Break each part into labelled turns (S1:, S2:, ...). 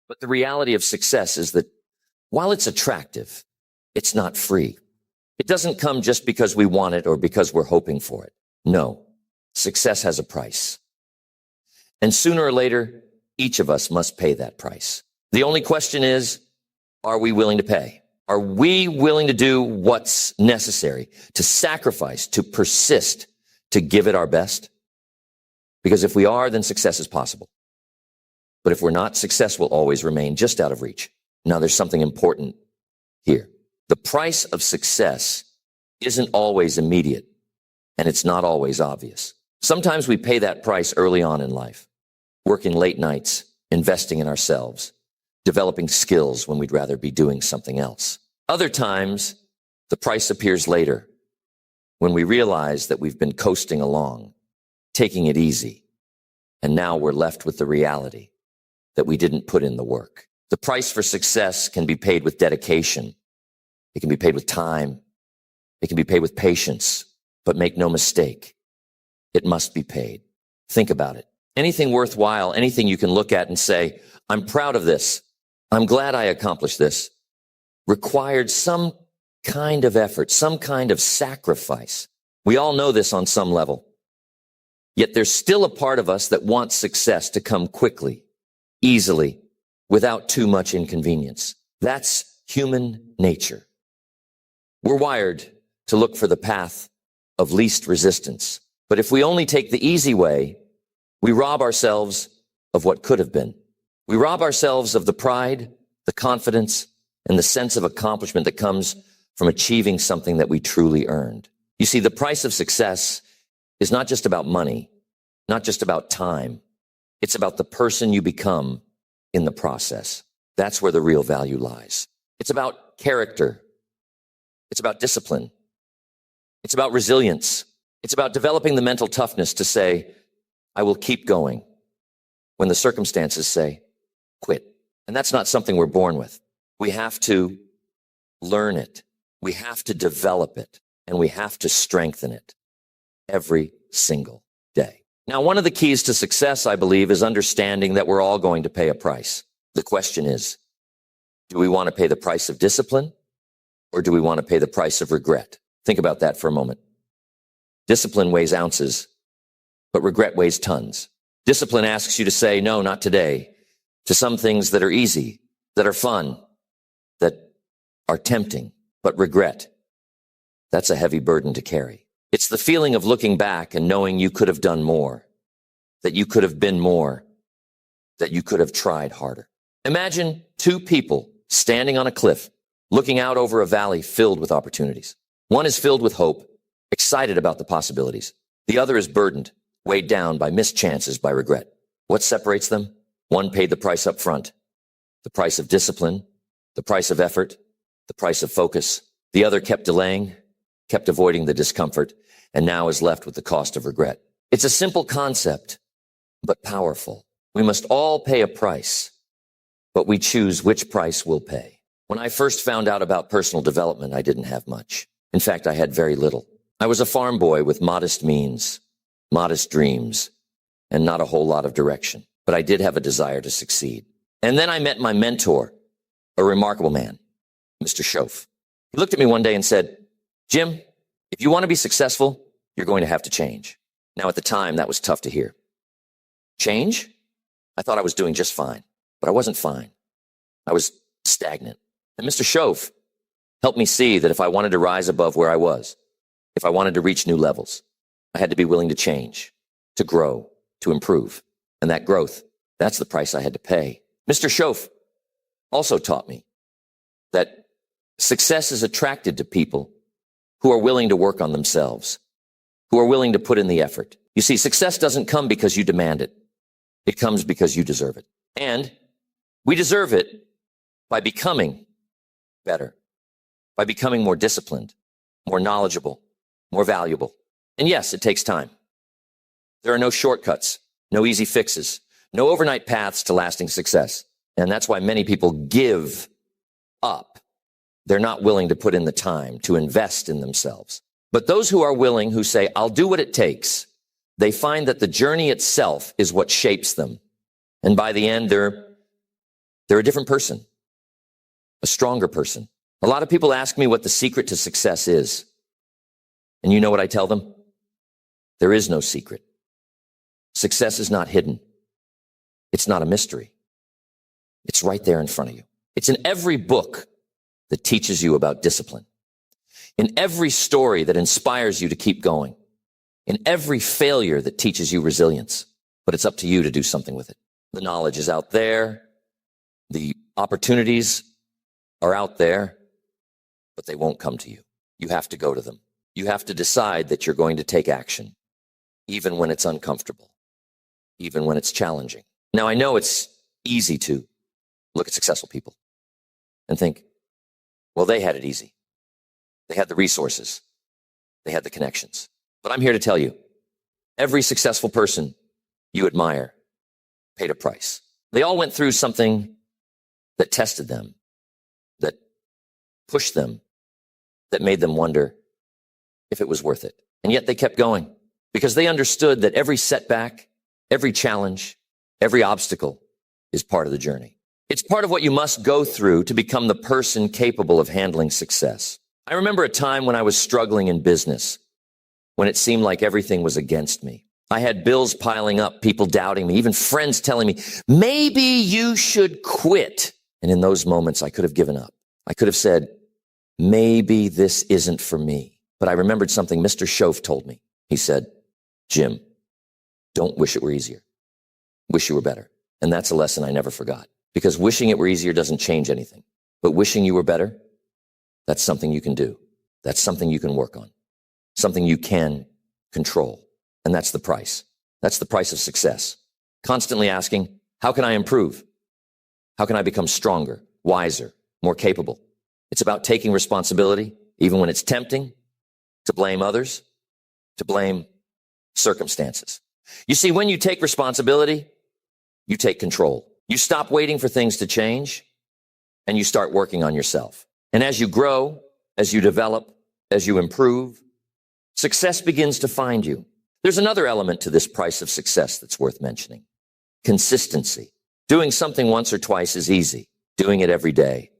S1: But the reality of success is that while it's attractive, it's not free. It doesn't come just because we want it or because we're hoping for it. No, success has a price. And sooner or later, each of us must pay that price. The only question is, are we willing to pay? Are we willing to do what's necessary, to sacrifice, to persist, to give it our best? Because if we are, then success is possible. But if we're not, success will always remain just out of reach. Now, there's something important here. The price of success isn't always immediate, and it's not always obvious. Sometimes we pay that price early on in life, working late nights, investing in ourselves, developing skills when we'd rather be doing something else. Other times, the price appears later, when we realize that we've been coasting along, taking it easy, and now we're left with the reality that we didn't put in the work. The price for success can be paid with dedication. It can be paid with time. It can be paid with patience. But make no mistake, it must be paid. Think about it. Anything worthwhile, anything you can look at and say, I'm proud of this, I'm glad I accomplished this, required some kind of effort, some kind of sacrifice. We all know this on some level. Yet there's still a part of us that wants success to come quickly, easily, without too much inconvenience. That's human nature. We're wired to look for the path of least resistance. But if we only take the easy way, we rob ourselves of what could have been. We rob ourselves of the pride, the confidence, and the sense of accomplishment that comes from achieving something that we truly earned. You see, the price of success is not just about money, not just about time. It's about the person you become in the process. That's where the real value lies. It's about character. It's about discipline. It's about resilience. It's about developing the mental toughness to say, I will keep going when the circumstances say, quit. And that's not something we're born with. We have to learn it. We have to develop it. And we have to strengthen it every single day. Now, one of the keys to success, I believe, is understanding that we're all going to pay a price. The question is, do we want to pay the price of discipline or do we want to pay the price of regret? Think about that for a moment. Discipline weighs ounces, but regret weighs tons. Discipline asks you to say, no, not today, to some things that are easy, that are fun, that are tempting. But regret, that's a heavy burden to carry. It's the feeling of looking back and knowing you could have done more, that you could have been more, that you could have tried harder. Imagine two people standing on a cliff, looking out over a valley filled with opportunities. One is filled with hope, excited about the possibilities. The other is burdened, weighed down by missed chances, by regret. What separates them? One paid the price up front, the price of discipline, the price of effort, the price of focus. The other kept delaying, kept avoiding the discomfort, and now is left with the cost of regret. It's a simple concept, but powerful. We must all pay a price, but we choose which price we'll pay. When I first found out about personal development, I didn't have much. In fact, I had very little. I was a farm boy with modest means, modest dreams, and not a whole lot of direction. But I did have a desire to succeed. And then I met my mentor, a remarkable man, Mr. Schoaf. He looked at me one day and said, Jim, if you want to be successful, you're going to have to change. Now, at the time, that was tough to hear. Change? I thought I was doing just fine, but I wasn't fine. I was stagnant. And Mr. Schoaf helped me see that if I wanted to rise above where I was, if I wanted to reach new levels, I had to be willing to change, to grow, to improve. And that growth, that's the price I had to pay. Mr. Schoaf also taught me that success is attracted to people who are willing to work on themselves, who are willing to put in the effort. You see, success doesn't come because you demand it. It comes because you deserve it. And we deserve it by becoming better, by becoming more disciplined, more knowledgeable, more valuable. And yes, it takes time. There are no shortcuts, no easy fixes, no overnight paths to lasting success. And that's why many people give up. They're not willing to put in the time to invest in themselves. But those who are willing, who say, I'll do what it takes, they find that the journey itself is what shapes them. And by the end, they're They're a different person, a stronger person. A lot of people ask me what the secret to success is. And you know what I tell them? There is no secret. Success is not hidden. It's not a mystery. It's right there in front of you. It's in every book that teaches you about discipline, in every story that inspires you to keep going, in every failure that teaches you resilience. But it's up to you to do something with it. The knowledge is out there. The opportunities are out there, but they won't come to you. You have to go to them. You have to decide that you're going to take action, even when it's uncomfortable, even when it's challenging. Now, I know it's easy to look at successful people and think, well, they had it easy. They had the resources. They had the connections. But I'm here to tell you, every successful person you admire paid a price. They all went through something that tested them, that pushed them, that made them wonder if it was worth it. And yet they kept going because they understood that every setback, every challenge, every obstacle is part of the journey. It's part of what you must go through to become the person capable of handling success. I remember a time when I was struggling in business, when it seemed like everything was against me. I had bills piling up, people doubting me, even friends telling me, maybe you should quit. And in those moments, I could have given up. I could have said, maybe this isn't for me. But I remembered something Mr. Schoaf told me. He said, Jim, don't wish it were easier. Wish you were better. And that's a lesson I never forgot. Because wishing it were easier doesn't change anything. But wishing you were better, that's something you can do. That's something you can work on. Something you can control. And that's the price. That's the price of success. Constantly asking, how can I improve? How can I become stronger, wiser, more capable? It's about taking responsibility, even when it's tempting to blame others, to blame circumstances. You see, when you take responsibility, you take control. You stop waiting for things to change, and you start working on yourself. And as you grow, as you develop, as you improve, success begins to find you. There's another element to this price of success that's worth mentioning. Consistency. Doing something once or twice is easy. Doing it every day,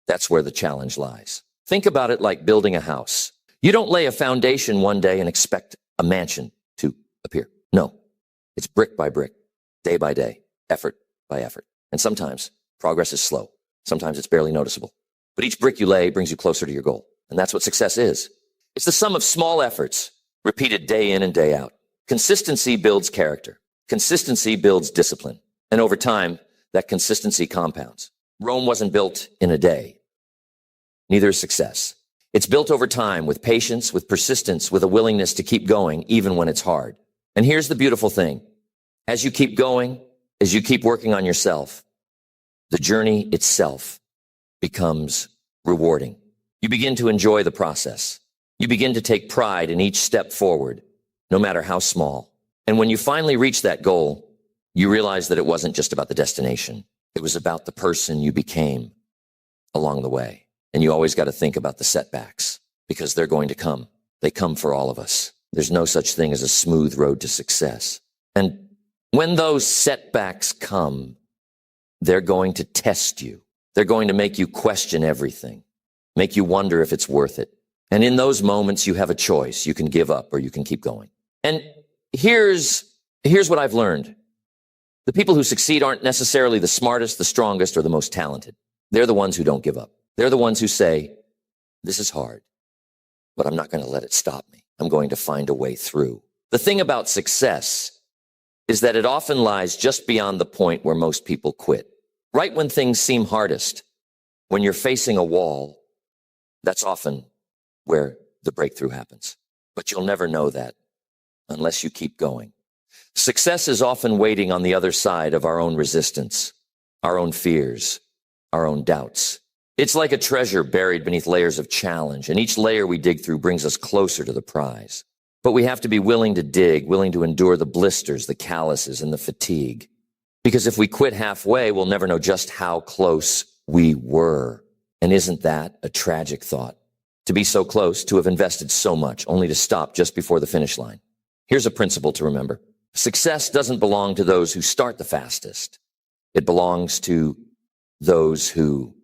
S1: that's where the challenge lies. Think about it like building a house. You don't lay a foundation one day and expect a mansion to appear. No, it's brick by brick, day by day, effort by effort. And sometimes progress is slow. Sometimes it's barely noticeable. But each brick you lay brings you closer to your goal. And that's what success is. It's the sum of small efforts, repeated day in and day out. Consistency builds character. Consistency builds discipline. And over time, that consistency compounds. Rome wasn't built in a day. Neither is success. It's built over time with patience, with persistence, with a willingness to keep going even when it's hard. And here's the beautiful thing. As you keep going, as you keep working on yourself, the journey itself becomes rewarding. You begin to enjoy the process. You begin to take pride in each step forward, no matter how small. And when you finally reach that goal, you realize that it wasn't just about the destination. It was about the person you became along the way. And you always got to think about the setbacks because they're going to come. They come for all of us. There's no such thing as a smooth road to success. And when those setbacks come, they're going to test you. They're going to make you question everything, make you wonder if it's worth it. And in those moments, you have a choice. You can give up or you can keep going. And here's what I've learned. The people who succeed aren't necessarily the smartest, the strongest, or the most talented. They're the ones who don't give up. They're the ones who say, this is hard, but I'm not going to let it stop me. I'm going to find a way through. The thing about success is that it often lies just beyond the point where most people quit. Right when things seem hardest, when you're facing a wall, that's often where the breakthrough happens. But you'll never know that unless you keep going. Success is often waiting on the other side of our own resistance, our own fears, our own doubts. It's like a treasure buried beneath layers of challenge, and each layer we dig through brings us closer to the prize. But we have to be willing to dig, willing to endure the blisters, the calluses, and the fatigue. Because if we quit halfway, we'll never know just how close we were. And isn't that a tragic thought? To be so close, to have invested so much, only to stop just before the finish line. Here's a principle to remember. Success doesn't belong to those who start the fastest. It belongs to those who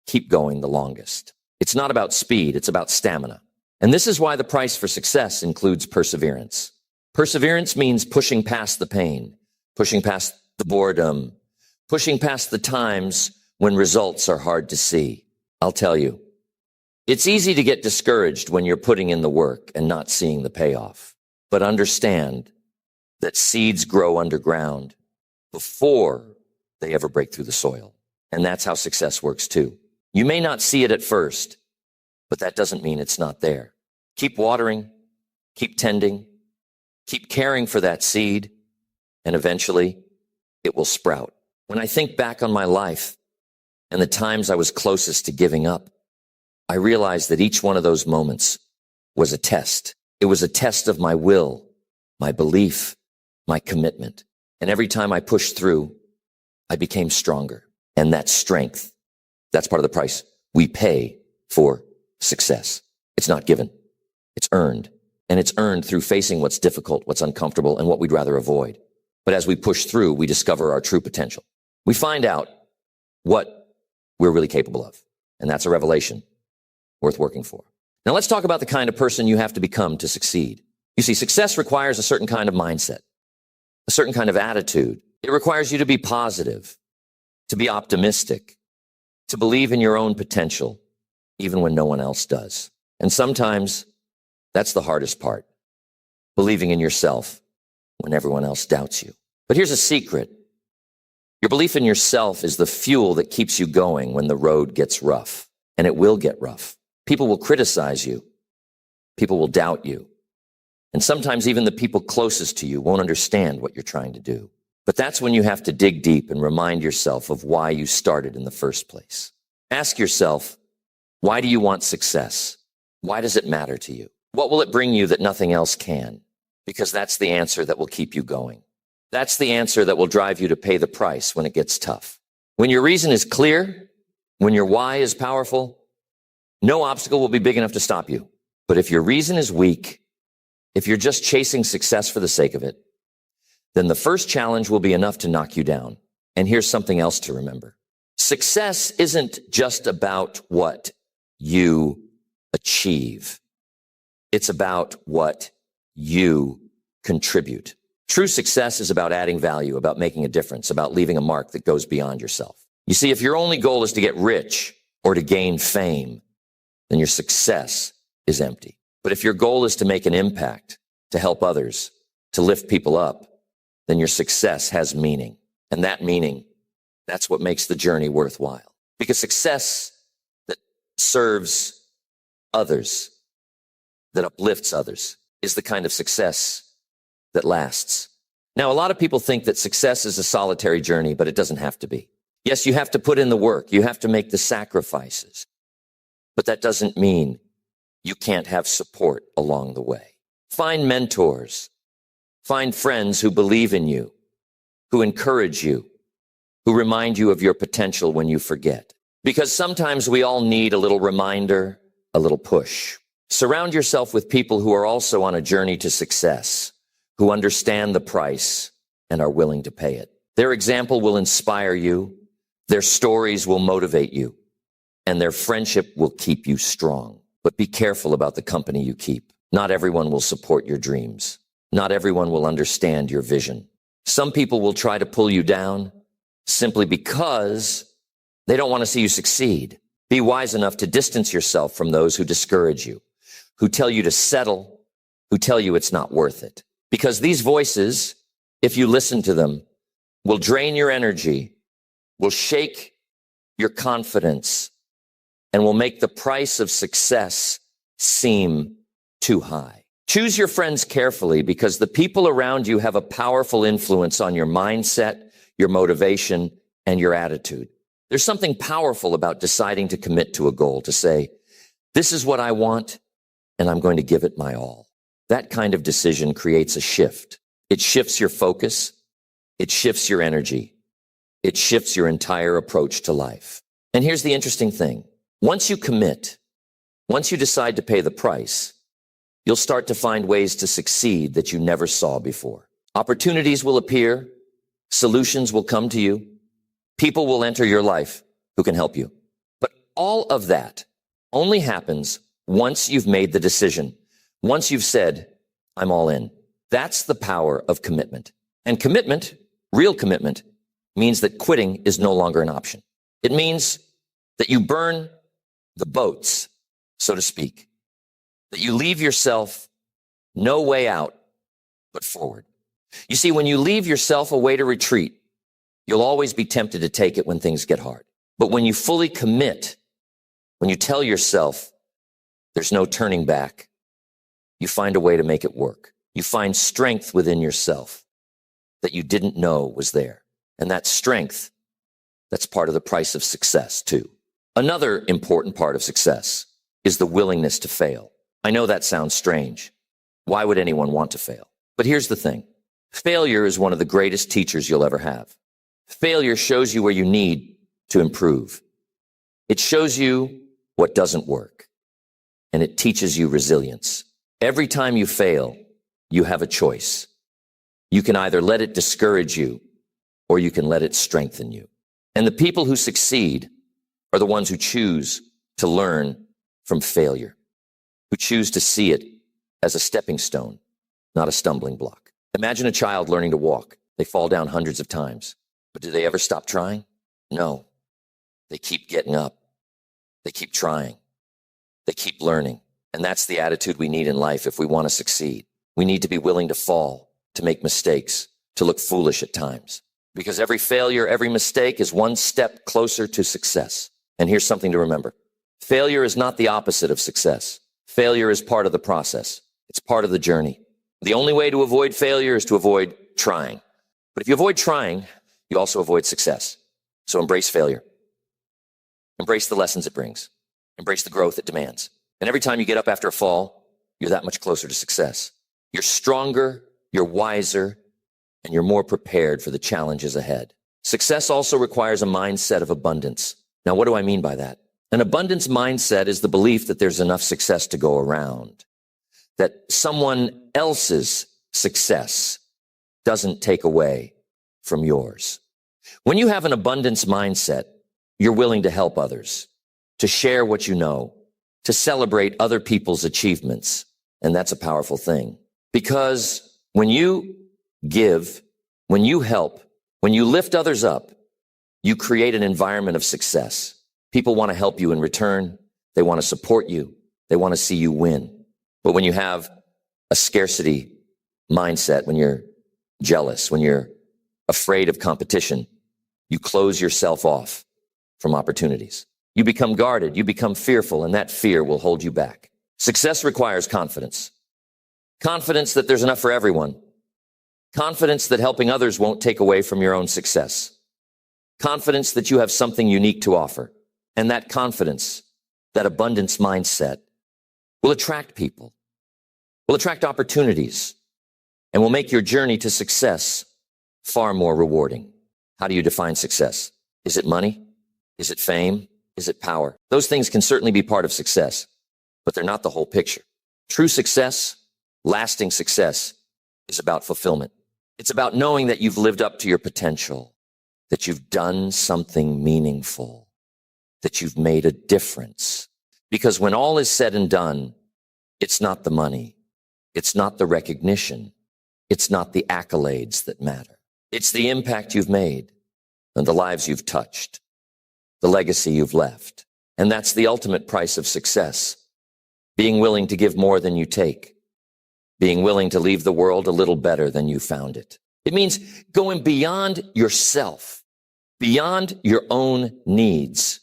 S1: keep going the longest. It's not about speed, it's about stamina. And this is why the price for success includes perseverance. Perseverance means pushing past the pain, pushing past the boredom, pushing past the times when results are hard to see. I'll tell you, it's easy to get discouraged when you're putting in the work and not seeing the payoff. But understand that seeds grow underground before they ever break through the soil. And that's how success works too. You may not see it at first, but that doesn't mean it's not there. Keep watering, keep tending, keep caring for that seed, and eventually it will sprout. When I think back on my life and the times I was closest to giving up, I realized that each one of those moments was a test. It was a test of my will, my belief, my commitment. And every time I pushed through, I became stronger. And that strength, that's part of the price we pay for success. It's not given. It's earned. And it's earned through facing what's difficult, what's uncomfortable, and what we'd rather avoid. But as we push through, we discover our true potential. We find out what we're really capable of. And that's a revelation worth working for. Now let's talk about the kind of person you have to become to succeed. You see, success requires a certain kind of mindset, a certain kind of attitude. It requires you to be positive, to be optimistic, to believe in your own potential, even when no one else does. And sometimes that's the hardest part, believing in yourself when everyone else doubts you. But here's a secret. Your belief in yourself is the fuel that keeps you going when the road gets rough, and it will get rough. People will criticize you. People will doubt you. And sometimes even the people closest to you won't understand what you're trying to do. But that's when you have to dig deep and remind yourself of why you started in the first place. Ask yourself, why do you want success? Why does it matter to you? What will it bring you that nothing else can? Because that's the answer that will keep you going. That's the answer that will drive you to pay the price when it gets tough. When your reason is clear, when your why is powerful, no obstacle will be big enough to stop you. But if your reason is weak, if you're just chasing success for the sake of it, then the first challenge will be enough to knock you down. And here's something else to remember. Success isn't just about what you achieve. It's about what you contribute. True success is about adding value, about making a difference, about leaving a mark that goes beyond yourself. You see, if your only goal is to get rich or to gain fame, then your success is empty. But if your goal is to make an impact, to help others, to lift people up, then your success has meaning. And that meaning, that's what makes the journey worthwhile. Because success that serves others, that uplifts others, is the kind of success that lasts. Now, a lot of people think that success is a solitary journey, but it doesn't have to be. Yes, you have to put in the work. You have to make the sacrifices. But that doesn't mean you can't have support along the way. Find mentors. Find friends who believe in you, who encourage you, who remind you of your potential when you forget. Because sometimes we all need a little reminder, a little push. Surround yourself with people who are also on a journey to success, who understand the price and are willing to pay it. Their example will inspire you. Their stories will motivate you. And their friendship will keep you strong. But be careful about the company you keep. Not everyone will support your dreams. Not everyone will understand your vision. Some people will try to pull you down simply because they don't want to see you succeed. Be wise enough to distance yourself from those who discourage you, who tell you to settle, who tell you it's not worth it. Because these voices, if you listen to them, will drain your energy, will shake your confidence, and will make the price of success seem too high. Choose your friends carefully because the people around you have a powerful influence on your mindset, your motivation, and your attitude. There's something powerful about deciding to commit to a goal, to say, this is what I want, and I'm going to give it my all. That kind of decision creates a shift. It shifts your focus. It shifts your energy. It shifts your entire approach to life. And here's the interesting thing. Once you commit, once you decide to pay the price, you'll start to find ways to succeed that you never saw before. Opportunities will appear. Solutions will come to you. People will enter your life who can help you. But all of that only happens once you've made the decision. Once you've said, I'm all in. That's the power of commitment. And commitment, real commitment, means that quitting is no longer an option. It means that you burn the boats, so to speak, that you leave yourself no way out but forward. You see, when you leave yourself a way to retreat, you'll always be tempted to take it when things get hard. But when you fully commit, when you tell yourself there's no turning back, you find a way to make it work. You find strength within yourself that you didn't know was there. And that strength, that's part of the price of success too. Another important part of success is the willingness to fail. I know that sounds strange. Why would anyone want to fail? But here's the thing. Failure is one of the greatest teachers you'll ever have. Failure shows you where you need to improve. It shows you what doesn't work. And it teaches you resilience. Every time you fail, you have a choice. You can either let it discourage you or you can let it strengthen you. And the people who succeed are the ones who choose to learn from failure, who choose to see it as a stepping stone, not a stumbling block. Imagine a child learning to walk. They fall down hundreds of times, but do they ever stop trying? No. They keep getting up. They keep trying. They keep learning. And that's the attitude we need in life if we want to succeed. We need to be willing to fall, to make mistakes, to look foolish at times. Because every failure, every mistake is one step closer to success. And here's something to remember. Failure is not the opposite of success. Failure is part of the process. It's part of the journey. The only way to avoid failure is to avoid trying. But if you avoid trying, you also avoid success. So embrace failure. Embrace the lessons it brings. Embrace the growth it demands. And every time you get up after a fall, you're that much closer to success. You're stronger, you're wiser, and you're more prepared for the challenges ahead. Success also requires a mindset of abundance. Now, what do I mean by that? An abundance mindset is the belief that there's enough success to go around, that someone else's success doesn't take away from yours. When you have an abundance mindset, you're willing to help others, to share what you know, to celebrate other people's achievements. And that's a powerful thing. Because when you give, when you help, when you lift others up, you create an environment of success. People want to help you in return. They want to support you. They want to see you win. But when you have a scarcity mindset, when you're jealous, when you're afraid of competition, you close yourself off from opportunities. You become guarded, you become fearful, and that fear will hold you back. Success requires confidence. Confidence that there's enough for everyone. Confidence that helping others won't take away from your own success. Confidence that you have something unique to offer. And that confidence, that abundance mindset, will attract people, will attract opportunities, and will make your journey to success far more rewarding. How do you define success? Is it money? Is it fame? Is it power? Those things can certainly be part of success, but they're not the whole picture. True success, lasting success, is about fulfillment. It's about knowing that you've lived up to your potential, that you've done something meaningful, that you've made a difference. Because when all is said and done, it's not the money, it's not the recognition, it's not the accolades that matter. It's the impact you've made and the lives you've touched, the legacy you've left. And that's the ultimate price of success. Being willing to give more than you take. Being willing to leave the world a little better than you found it. It means going beyond yourself, beyond your own needs,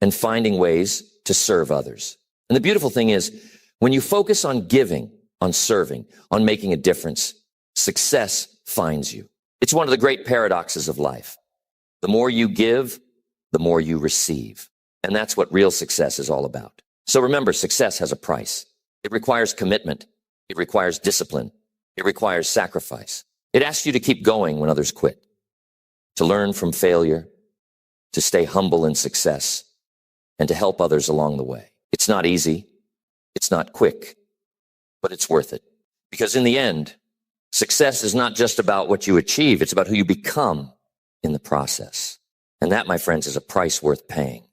S1: and finding ways to serve others. And the beautiful thing is, when you focus on giving, on serving, on making a difference, success finds you. It's one of the great paradoxes of life. The more you give, the more you receive. And that's what real success is all about. So remember, success has a price. It requires commitment. It requires discipline. It requires sacrifice. It asks you to keep going when others quit, to learn from failure, to stay humble in success, and to help others along the way. It's not easy. It's not quick, but it's worth it. Because in the end, success is not just about what you achieve. It's about who you become in the process. And that, my friends, is a price worth paying.